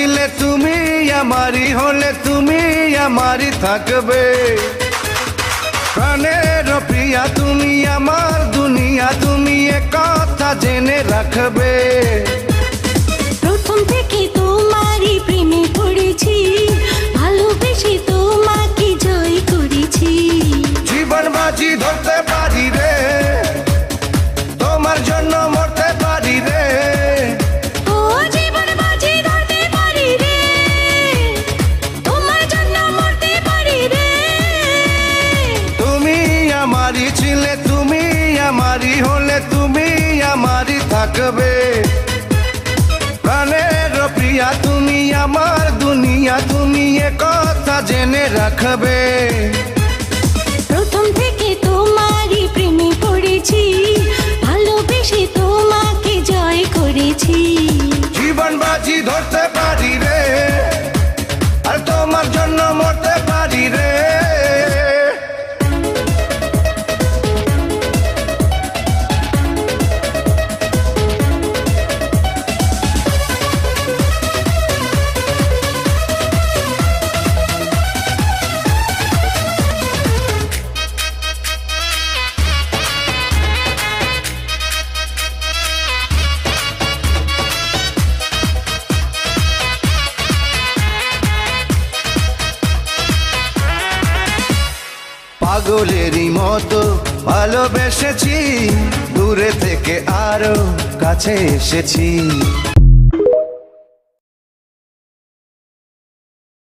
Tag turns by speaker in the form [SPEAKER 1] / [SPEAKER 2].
[SPEAKER 1] ছিলে তুমি আমারই হলে তুমি আমারই থাকবে। প্রাণের প্রিয়া তুমি আমার দুনিয়া তুমি এ কথা জেনে রাখবে।
[SPEAKER 2] প্রথম থেকে তোমারই প্রেমে পড়েছি, ভালোবেসে তোমাকে জয় করেছি।
[SPEAKER 1] জীবন বাজি ধরতে পারি রে, তোমার জন্য মরতে পারি রে।
[SPEAKER 2] ও জীবন বাজি ধরতে পারি রে, তোমার জন্য মরতে পারি রে।
[SPEAKER 1] তুমি আমারই ছিলে তুমি আমারই হলে তুমি আমারই থাকবে। প্রাণের প্রিয়া তুমি আমার দুনিয়া তুমি এ কথা জেনে রাখবে।
[SPEAKER 2] প্রথম থেকে তোমারই প্রেমে পড়েছি, ভালোবেসে তোমাকে জয় করেছি।
[SPEAKER 1] জীবন বাজি ধরতে পারি রে, আর তোমার জন্য মরতে পারি রে। পাগলেরই মতো ভালোবেসেছি, দূরে থেকে আরো কাছে এসেছি।